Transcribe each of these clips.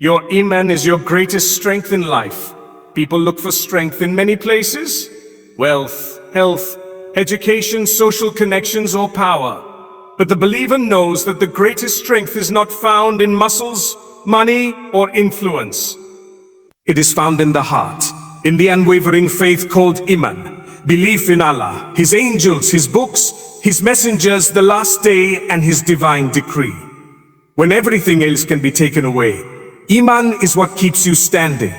Your Iman is your greatest strength in life. People look for strength in many places: wealth, health, education, social connections, or power. But the believer knows that the greatest strength is not found in muscles, money, or influence. It is found in the heart, in the unwavering faith called Iman, belief in Allah, His angels, His books, His messengers, the last day, and His divine decree. When everything else can be taken away, Iman is what keeps you standing.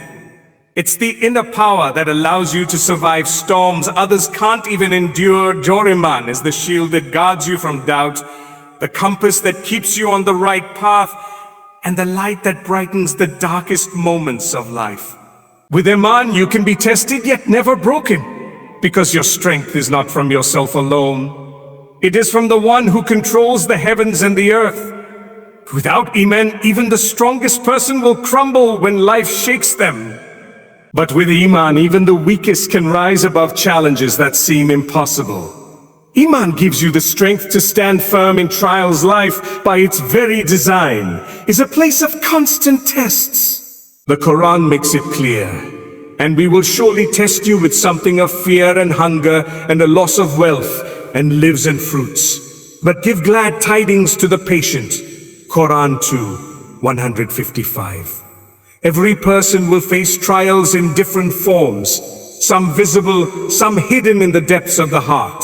It's the inner power that allows you to survive storms others can't even endure. Your Iman is the shield that guards you from doubt, the compass that keeps you on the right path, and the light that brightens the darkest moments of life. With Iman, you can be tested yet never broken, because your strength is not from yourself alone. It is from the one who controls the heavens and the earth. Without Iman, even the strongest person will crumble when life shakes them. But with Iman, even the weakest can rise above challenges that seem impossible. Iman gives you the strength to stand firm in trials. Life, by its very design, is a place of constant tests. The Quran makes it clear, and we will surely test you with something of fear and hunger and a loss of wealth and lives and fruits. But give glad tidings to the patient. Quran 2:155. Every person will face trials in different forms, some visible, some hidden in the depths of the heart.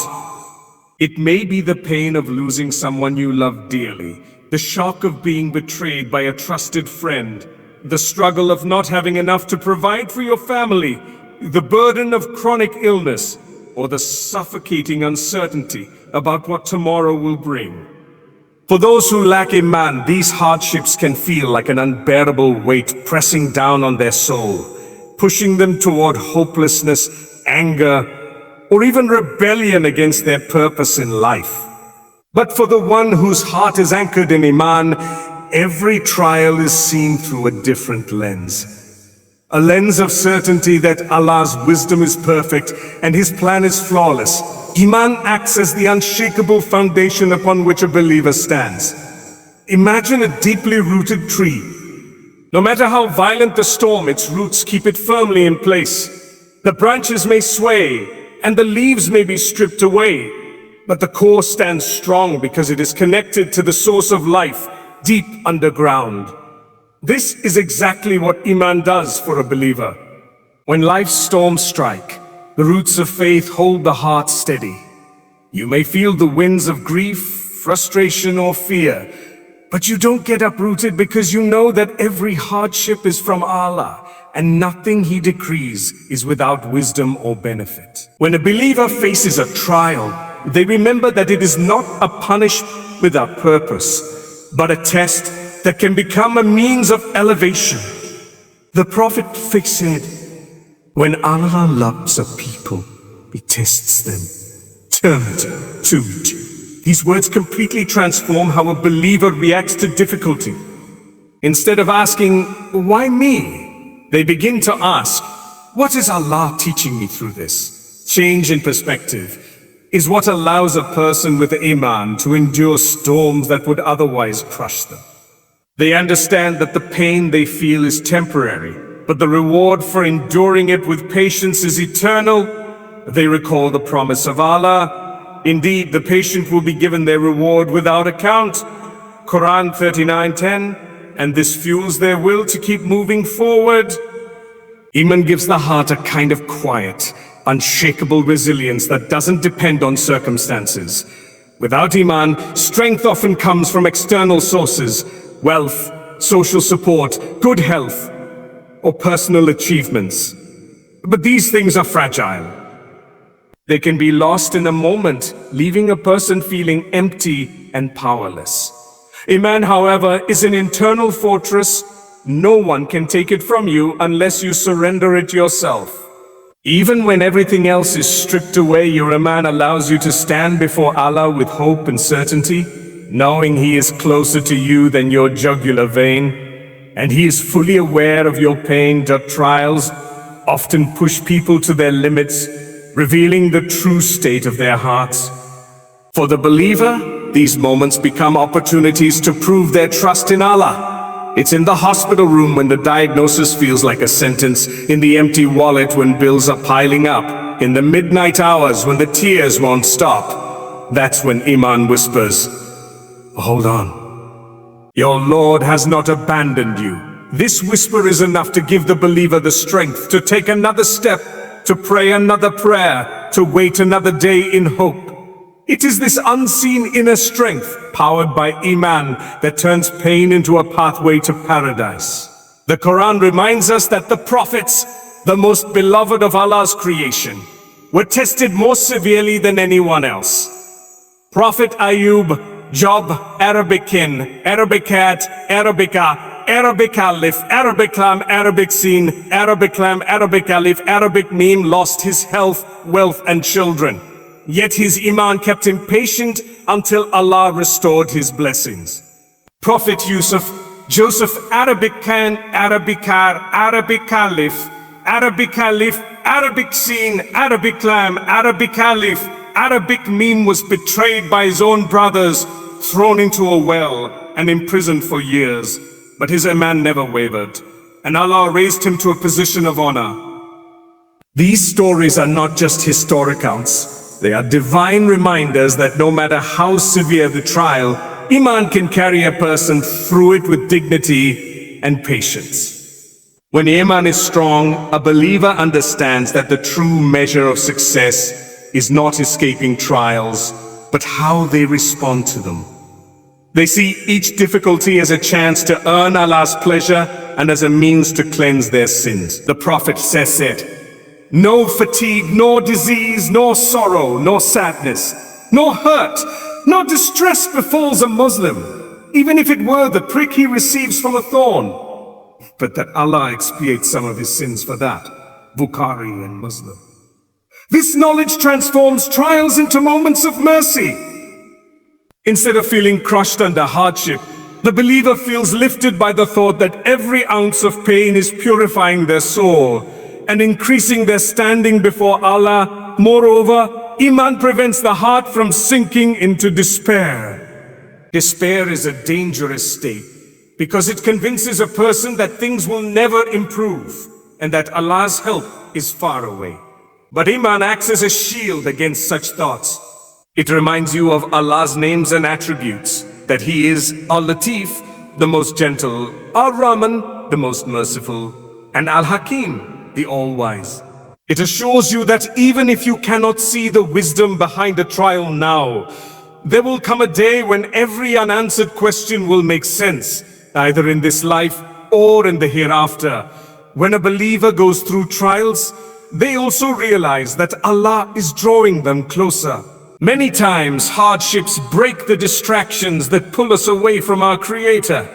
It may be the pain of losing someone you love dearly, the shock of being betrayed by a trusted friend, the struggle of not having enough to provide for your family, the burden of chronic illness, or the suffocating uncertainty about what tomorrow will bring. For those who lack Iman, these hardships can feel like an unbearable weight pressing down on their soul, pushing them toward hopelessness, anger, or even rebellion against their purpose in life. But for the one whose heart is anchored in Iman, every trial is seen through a different lens. A lens of certainty that Allah's wisdom is perfect and His plan is flawless. Iman acts as the unshakable foundation upon which a believer stands. Imagine a deeply rooted tree. No matter how violent the storm, its roots keep it firmly in place. The branches may sway, and the leaves may be stripped away, but the core stands strong because it is connected to the source of life, deep underground. This is exactly what Iman does for a believer. When life's storms strike, the roots of faith hold the heart steady. You may feel the winds of grief, frustration, or fear, but you don't get uprooted because you know that every hardship is from Allah, and nothing He decrees is without wisdom or benefit. When a believer faces a trial, they remember that it is not a punishment without purpose, but a test that can become a means of elevation. The Prophet said, "When Allah loves a people, He tests them, turned to it." These words completely transform how a believer reacts to difficulty. Instead of asking, "Why me?" they begin to ask, "What is Allah teaching me through this?" Change in perspective is what allows a person with Iman to endure storms that would otherwise crush them. They understand that the pain they feel is temporary, but the reward for enduring it with patience is eternal. They recall the promise of Allah. Indeed, the patient will be given their reward without account. Quran 39:10, and this fuels their will to keep moving forward. Iman gives the heart a kind of quiet, unshakable resilience that doesn't depend on circumstances. Without Iman, strength often comes from external sources: wealth, social support, good health, or personal achievements. But these things are fragile. They can be lost in a moment, leaving a person feeling empty and powerless. Iman, however, is an internal fortress. No one can take it from you unless you surrender it yourself. Even when everything else is stripped away, your Iman allows you to stand before Allah with hope and certainty, knowing He is closer to you than your jugular vein, and He is fully aware of your pain. Trials often push people to their limits, revealing the true state of their hearts. For the believer, these moments become opportunities to prove their trust in Allah. It's in the hospital room when the diagnosis feels like a sentence, in the empty wallet when bills are piling up, in the midnight hours when the tears won't stop. That's when Iman whispers, hold on. Your Lord has not abandoned you. This whisper is enough to give the believer the strength to take another step, to pray another prayer, to wait another day in hope. It is this unseen inner strength, powered by Iman, that turns pain into a pathway to paradise. The Quran reminds us that the prophets, the most beloved of Allah's creation, were tested more severely than anyone else. Prophet Ayub, Job, Arabic kin, Arabic cat, Arabica, Arabic alif, Arabic lam, Arabic sin, Arabic lam, Arabic alif, Arabic meme lost his health, wealth and children. Yet his Iman kept him patient until Allah restored his blessings. Prophet Yusuf, Joseph, Arabic can, Arabikar, Arabic alif, Arabic alif, Arabic sin, Arabic lam, Arabic alif, Arabic meme was betrayed by his own brothers, thrown into a well and imprisoned for years. But his Iman never wavered, and Allah raised him to a position of honor. These stories are not just historic accounts. They are divine reminders that no matter how severe the trial, Iman can carry a person through it with dignity and patience. When Iman is strong, a believer understands that the true measure of success is not escaping trials, but how they respond to them. They see each difficulty as a chance to earn Allah's pleasure and as a means to cleanse their sins. The Prophet says it, no fatigue, nor disease, nor sorrow, nor sadness, nor hurt, nor distress befalls a Muslim, even if it were the prick he receives from a thorn, but that Allah expiates some of his sins for that. Bukhari and Muslim. This knowledge transforms trials into moments of mercy. Instead of feeling crushed under hardship, the believer feels lifted by the thought that every ounce of pain is purifying their soul and increasing their standing before Allah. Moreover, Iman prevents the heart from sinking into despair. Despair is a dangerous state because it convinces a person that things will never improve and that Allah's help is far away. But Iman acts as a shield against such thoughts. It reminds you of Allah's names and attributes, that He is Al-Latif, the most gentle, Ar-Rahman, the most merciful, and Al-Hakim, the all-wise. It assures you that even if you cannot see the wisdom behind a trial now, there will come a day when every unanswered question will make sense, either in this life or in the hereafter. When a believer goes through trials, they also realize that Allah is drawing them closer. Many times, hardships break the distractions that pull us away from our Creator.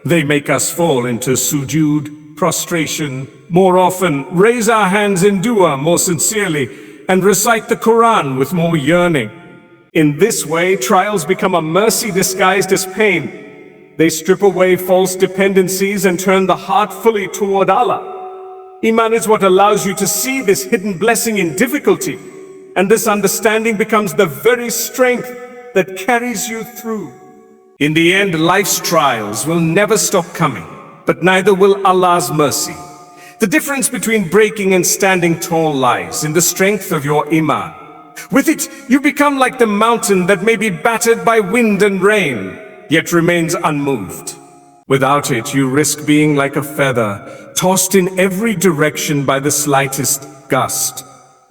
They make us fall into sujood, prostration, more often raise our hands in dua more sincerely, and recite the Quran with more yearning. In this way, trials become a mercy disguised as pain. They strip away false dependencies and turn the heart fully toward Allah. Iman is what allows you to see this hidden blessing in difficulty. And this understanding becomes the very strength that carries you through. In the end, life's trials will never stop coming, but neither will Allah's mercy. The difference between breaking and standing tall lies in the strength of your Iman. With it, you become like the mountain that may be battered by wind and rain, yet remains unmoved. Without it, you risk being like a feather, tossed in every direction by the slightest gust.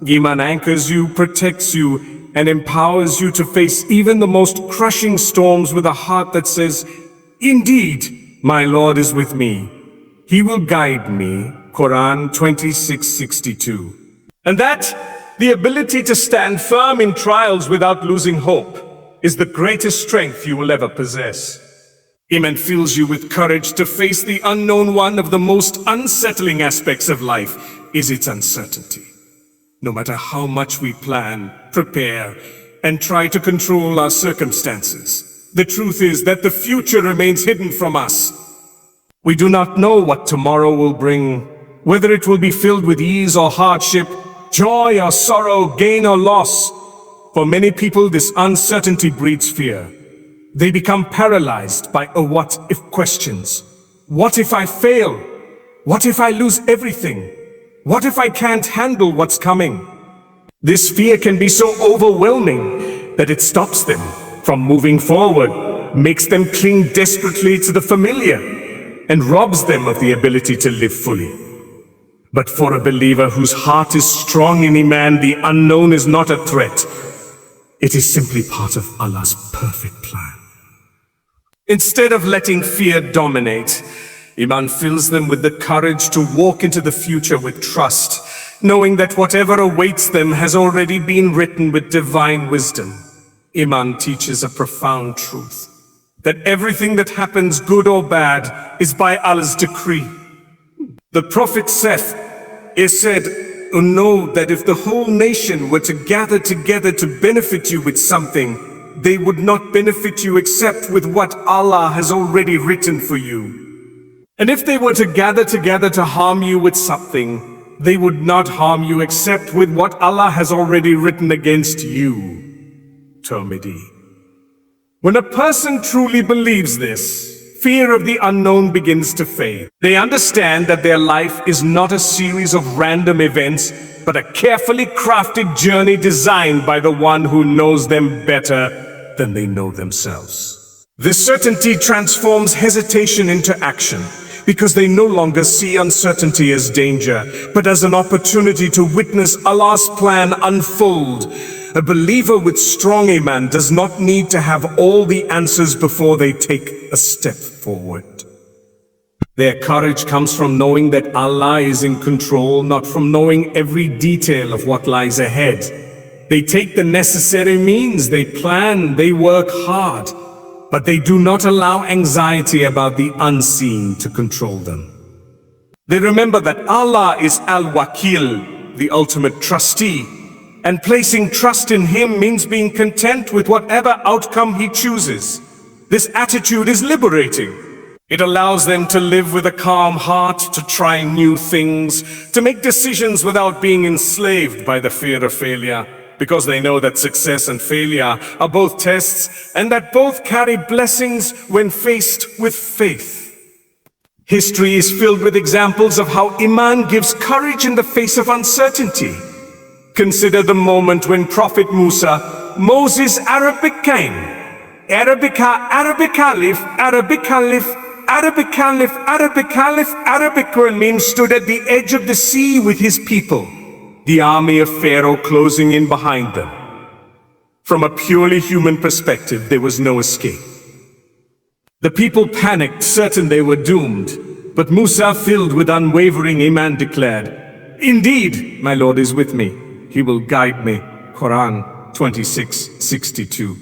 Iman anchors you, protects you, and empowers you to face even the most crushing storms with a heart that says, indeed, my Lord is with me. He will guide me. Quran 26:62. And that, the ability to stand firm in trials without losing hope, is the greatest strength you will ever possess. Iman fills you with courage to face the unknown. One of the most unsettling aspects of life is its uncertainty. No matter how much we plan, prepare, and try to control our circumstances, the truth is that the future remains hidden from us. We do not know what tomorrow will bring, whether it will be filled with ease or hardship, joy or sorrow, gain or loss. For many people, this uncertainty breeds fear. They become paralyzed by what-if questions, What if I fail? What if I lose everything? What if I can't handle what's coming? This fear can be so overwhelming that it stops them from moving forward, makes them cling desperately to the familiar, and robs them of the ability to live fully. But for a believer whose heart is strong in Iman, the unknown is not a threat. It is simply part of Allah's perfect plan. Instead of letting fear dominate, Iman fills them with the courage to walk into the future with trust, knowing that whatever awaits them has already been written with divine wisdom. Iman teaches a profound truth, that everything that happens, good or bad, is by Allah's decree. The Prophet Seth said, know that if the whole nation were to gather together to benefit you with something, they would not benefit you except with what Allah has already written for you. And if they were to gather together to harm you with something, they would not harm you except with what Allah has already written against you. Tirmidhi. When a person truly believes this, fear of the unknown begins to fade. They understand that their life is not a series of random events, but a carefully crafted journey designed by the one who knows them better than they know themselves. This certainty transforms hesitation into action, because they no longer see uncertainty as danger, but as an opportunity to witness Allah's plan unfold. A believer with strong Iman does not need to have all the answers before they take a step forward. Their courage comes from knowing that Allah is in control, not from knowing every detail of what lies ahead. They take the necessary means, they plan, they work hard, but they do not allow anxiety about the unseen to control them. They remember that Allah is Al-Wakil, the ultimate trustee, and placing trust in Him means being content with whatever outcome He chooses. This attitude is liberating. It allows them to live with a calm heart, to try new things, to make decisions without being enslaved by the fear of failure, because they know that success and failure are both tests, and that both carry blessings when faced with faith. History is filled with examples of how Iman gives courage in the face of uncertainty. Consider the moment when Prophet Moses Arabic came. Arabic means stood at the edge of the sea with his people, the army of Pharaoh closing in behind them. From a purely human perspective, there was no escape. The people panicked, certain they were doomed, but Musa, filled with unwavering Iman, declared, "Indeed, my Lord is with me. He will guide me." Quran 26:62.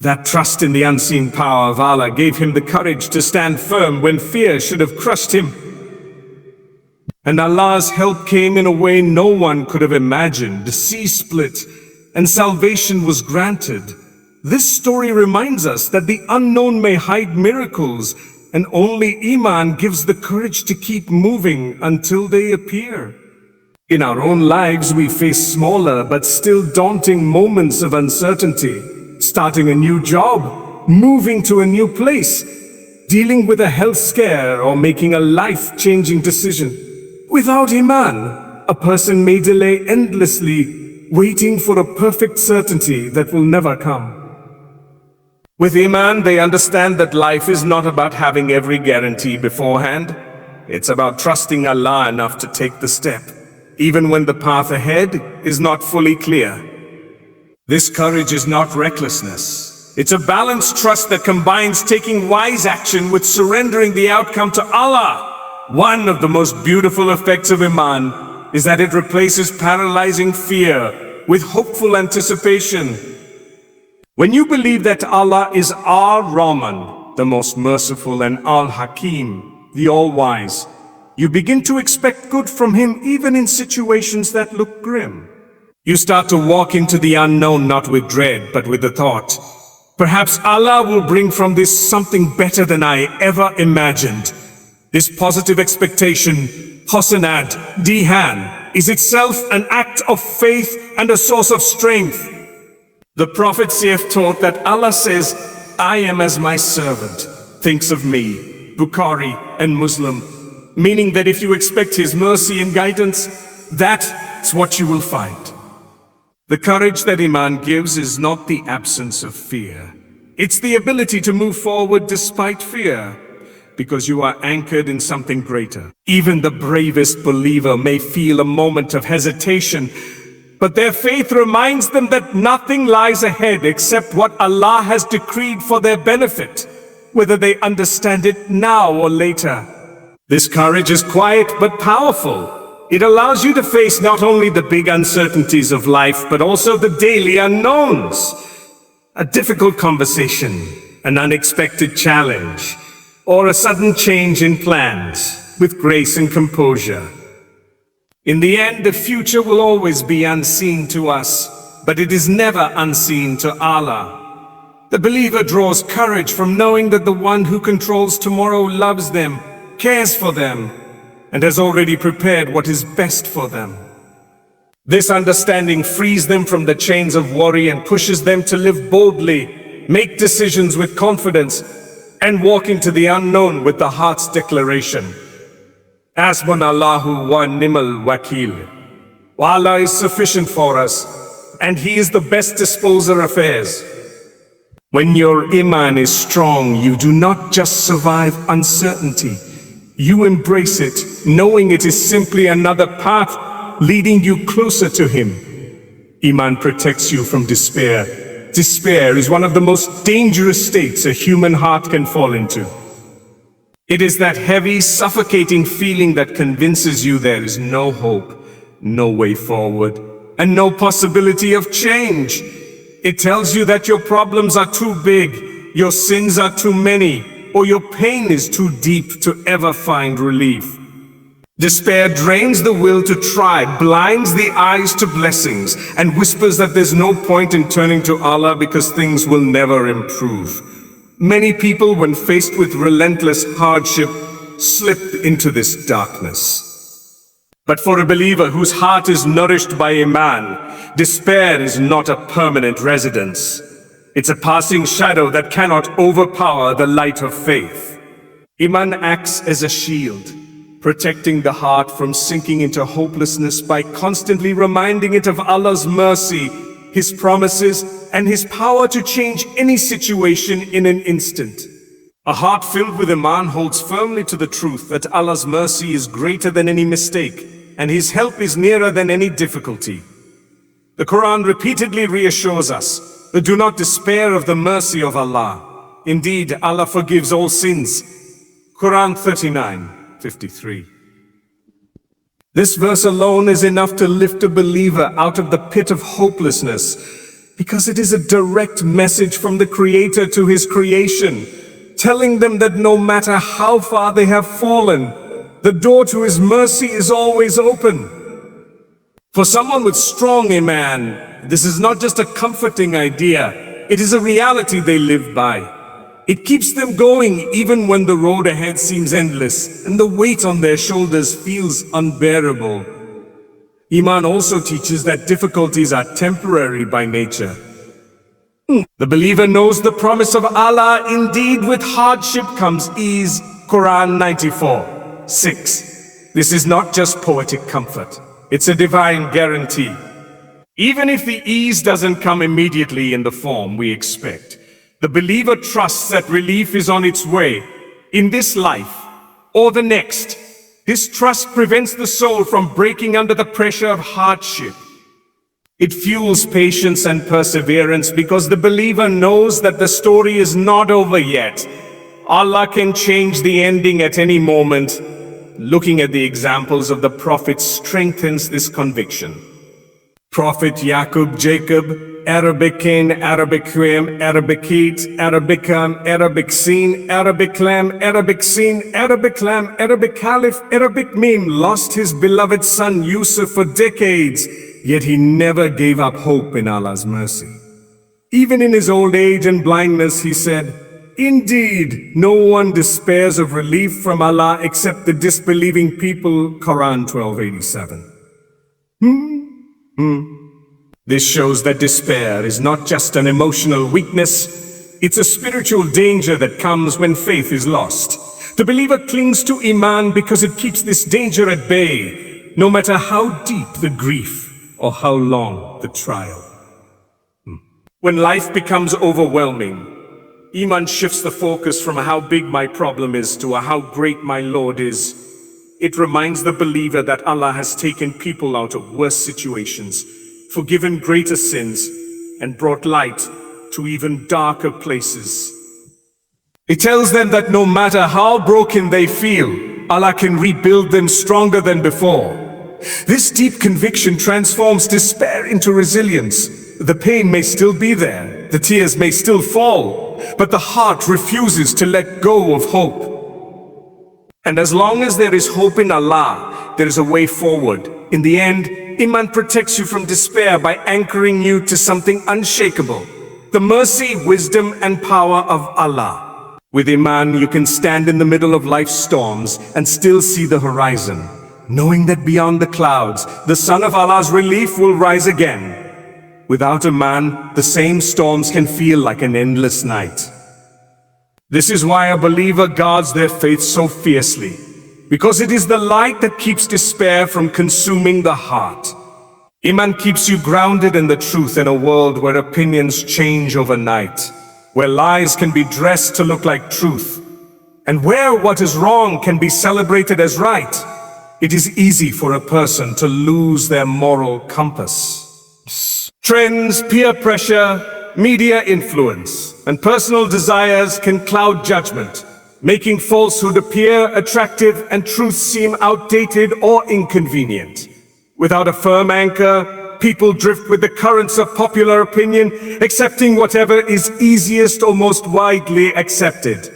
That trust in the unseen power of Allah gave him the courage to stand firm when fear should have crushed him. And Allah's help came in a way no one could have imagined. The sea split, and salvation was granted. This story reminds us that the unknown may hide miracles, and only Iman gives the courage to keep moving until they appear. In our own lives, we face smaller but still daunting moments of uncertainty. Starting a new job, moving to a new place, dealing with a health scare, or making a life-changing decision. Without Iman, a person may delay endlessly, waiting for a perfect certainty that will never come. With Iman, they understand that life is not about having every guarantee beforehand. It's about trusting Allah enough to take the step, even when the path ahead is not fully clear. This courage is not recklessness. It's a balanced trust that combines taking wise action with surrendering the outcome to Allah. One of the most beautiful effects of Iman is that it replaces paralyzing fear with hopeful anticipation. When you believe that Allah is Ar-Rahman, the most merciful, and Al-Hakim, the all-wise, you begin to expect good from Him even in situations that look grim. You start to walk into the unknown not with dread, but with the thought, perhaps Allah will bring from this something better than I ever imagined. This positive expectation, Hosanad, Dihan, is itself an act of faith and a source of strength. The Prophet taught that Allah says, "I am as my servant thinks of me." Bukhari, and Muslim, meaning that if you expect His mercy and guidance, that's what you will find. The courage that Iman gives is not the absence of fear. It's the ability to move forward despite fear, because you are anchored in something greater. Even the bravest believer may feel a moment of hesitation, but their faith reminds them that nothing lies ahead except what Allah has decreed for their benefit, whether they understand it now or later. This courage is quiet but powerful. It allows you to face not only the big uncertainties of life, but also the daily unknowns. A difficult conversation, an unexpected challenge, or a sudden change in plans, with grace and composure. In the end, the future will always be unseen to us, but it is never unseen to Allah. The believer draws courage from knowing that the one who controls tomorrow loves them, cares for them, and has already prepared what is best for them. This understanding frees them from the chains of worry and pushes them to live boldly, make decisions with confidence, and walk into the unknown with the heart's declaration. Hasbunallahu wa ni'mal wakil. Allah is sufficient for us, and He is the best disposer of affairs. When your Iman is strong, you do not just survive uncertainty. You embrace it, knowing it is simply another path leading you closer to Him. Iman protects you from despair. Despair is one of the most dangerous states a human heart can fall into. It is that heavy, suffocating feeling that convinces you there is no hope, no way forward, and no possibility of change. It tells you that your problems are too big, your sins are too many, or your pain is too deep to ever find relief. Despair drains the will to try, blinds the eyes to blessings, and whispers that there's no point in turning to Allah because things will never improve. Many people, when faced with relentless hardship, slip into this darkness. But for a believer whose heart is nourished by Iman, despair is not a permanent residence. It's a passing shadow that cannot overpower the light of faith. Iman acts as a shield, protecting the heart from sinking into hopelessness by constantly reminding it of Allah's mercy, His promises, and His power to change any situation in an instant. A heart filled with Iman holds firmly to the truth that Allah's mercy is greater than any mistake, and His help is nearer than any difficulty. The Quran repeatedly reassures us that do not despair of the mercy of Allah. Indeed, Allah forgives all sins. Quran 39:53. This verse alone is enough to lift a believer out of the pit of hopelessness, because it is a direct message from the Creator to His creation, telling them that no matter how far they have fallen, the door to His mercy is always open. For someone with strong Iman, this is not just a comforting idea, it is a reality they live by. It keeps them going even when the road ahead seems endless and the weight on their shoulders feels unbearable. Iman also teaches that difficulties are temporary by nature. The believer knows the promise of Allah, indeed with hardship comes ease. Quran 94:6. This is not just poetic comfort, it's a divine guarantee. Even if the ease doesn't come immediately in the form we expect, the believer trusts that relief is on its way, in this life or the next. This trust prevents the soul from breaking under the pressure of hardship. It fuels patience and perseverance because the believer knows that the story is not over yet. Allah can change the ending at any moment. Looking at the examples of the prophets strengthens this conviction. Prophet Yaqub, Jacob, Arabic Cain, Arabic Quim, Arabic Heat, Arabic Arabic Scene, Arabic Lamb, Arabic Scene, Arabic Lamb, Arabic Caliph, Arabic Meme lost his beloved son Yusuf for decades, yet he never gave up hope in Allah's mercy. Even in his old age and blindness, he said, "Indeed, no one despairs of relief from Allah except the disbelieving people." Quran 12:87. This shows that despair is not just an emotional weakness, it's a spiritual danger that comes when faith is lost. The believer clings to Iman because it keeps this danger at bay, no matter how deep the grief or how long the trial. When life becomes overwhelming, Iman shifts the focus from how big my problem is to how great my Lord is. It reminds the believer that Allah has taken people out of worse situations, forgiven greater sins, and brought light to even darker places. It tells them that no matter how broken they feel, Allah can rebuild them stronger than before. This deep conviction transforms despair into resilience. The pain may still be there, the tears may still fall, but the heart refuses to let go of hope. And as long as there is hope in Allah, there is a way forward. In the end, Iman protects you from despair by anchoring you to something unshakable, the mercy, wisdom, and power of Allah. With Iman, you can stand in the middle of life's storms and still see the horizon, knowing that beyond the clouds, the sun of Allah's relief will rise again. Without Iman, the same storms can feel like an endless night. This is why a believer guards their faith so fiercely, because it is the light that keeps despair from consuming the heart. Iman keeps you grounded in the truth in a world where opinions change overnight, where lies can be dressed to look like truth, and where what is wrong can be celebrated as right. It is easy for a person to lose their moral compass. Trends, peer pressure, media influence, and personal desires can cloud judgment, making falsehood appear attractive and truth seem outdated or inconvenient. Without a firm anchor, people drift with the currents of popular opinion, accepting whatever is easiest or most widely accepted.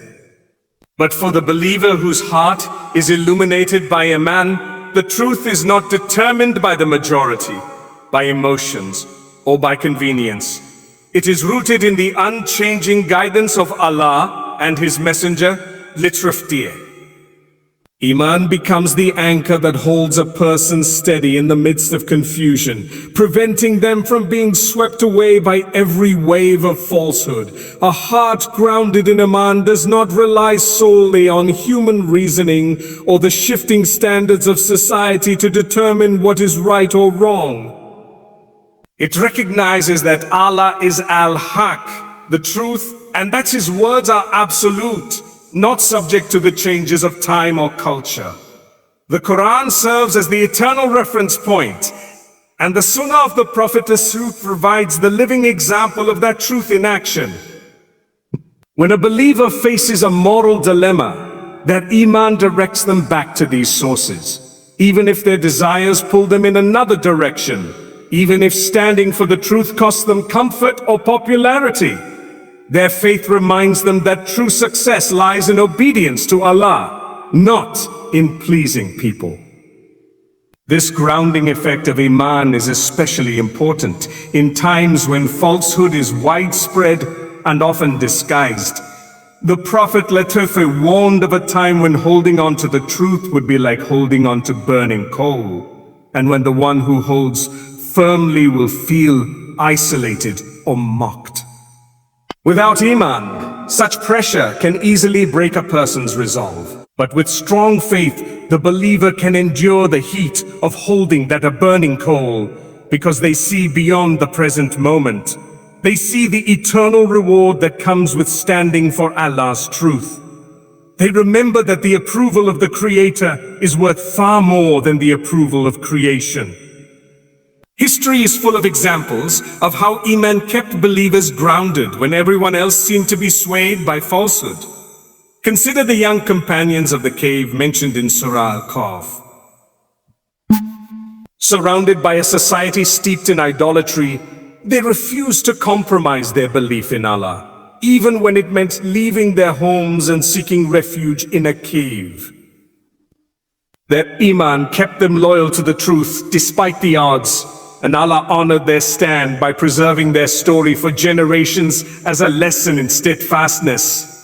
But for the believer whose heart is illuminated by Iman, the truth is not determined by the majority, by emotions, or by convenience. It is rooted in the unchanging guidance of Allah and His Messenger, litraftiye. Iman becomes the anchor that holds a person steady in the midst of confusion, preventing them from being swept away by every wave of falsehood. A heart grounded in Iman does not rely solely on human reasoning or the shifting standards of society to determine what is right or wrong. It recognizes that Allah is Al-Haq, the truth, and that His words are absolute, not subject to the changes of time or culture. The Quran serves as the eternal reference point, and the Sunnah of the Prophet provides the living example of that truth in action. When a believer faces a moral dilemma, that Iman directs them back to these sources, even if their desires pull them in another direction, even if standing for the truth costs them comfort or popularity. Their faith reminds them that true success lies in obedience to Allah, not in pleasing people. This grounding effect of Iman is especially important in times when falsehood is widespread and often disguised. The Prophet warned of a time when holding on to the truth would be like holding on to burning coal, and when the one who holds firmly will feel isolated or mocked. Without Iman, such pressure can easily break a person's resolve. But with strong faith, the believer can endure the heat of holding that a burning coal, because they see beyond the present moment. They see the eternal reward that comes with standing for Allah's truth. They remember that the approval of the Creator is worth far more than the approval of creation. History is full of examples of how Iman kept believers grounded when everyone else seemed to be swayed by falsehood. Consider the young companions of the cave mentioned in Surah Al-Kahf. Surrounded by a society steeped in idolatry, they refused to compromise their belief in Allah, even when it meant leaving their homes and seeking refuge in a cave. Their Iman kept them loyal to the truth despite the odds, and Allah honored their stand by preserving their story for generations as a lesson in steadfastness.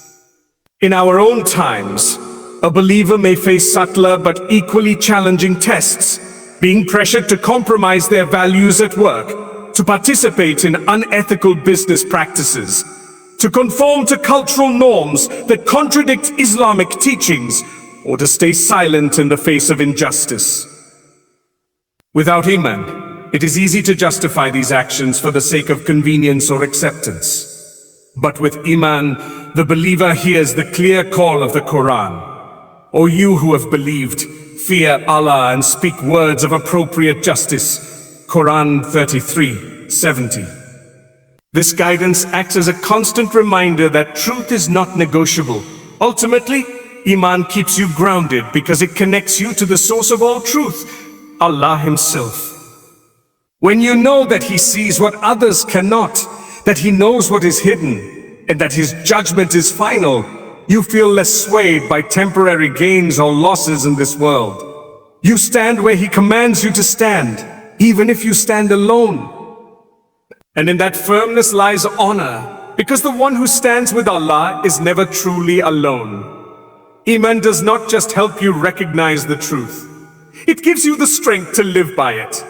In our own times, a believer may face subtler but equally challenging tests, being pressured to compromise their values at work, to participate in unethical business practices, to conform to cultural norms that contradict Islamic teachings, or to stay silent in the face of injustice. Without Iman, it is easy to justify these actions for the sake of convenience or acceptance. But with Iman, the believer hears the clear call of the Quran. O you who have believed, fear Allah and speak words of appropriate justice. Quran 33:70. This guidance acts as a constant reminder that truth is not negotiable. Ultimately, Iman keeps you grounded because it connects you to the source of all truth, Allah Himself. When you know that He sees what others cannot, that He knows what is hidden, and that His judgment is final, you feel less swayed by temporary gains or losses in this world. You stand where He commands you to stand, even if you stand alone. And in that firmness lies honor, because the one who stands with Allah is never truly alone. Iman does not just help you recognize the truth, it gives you the strength to live by it.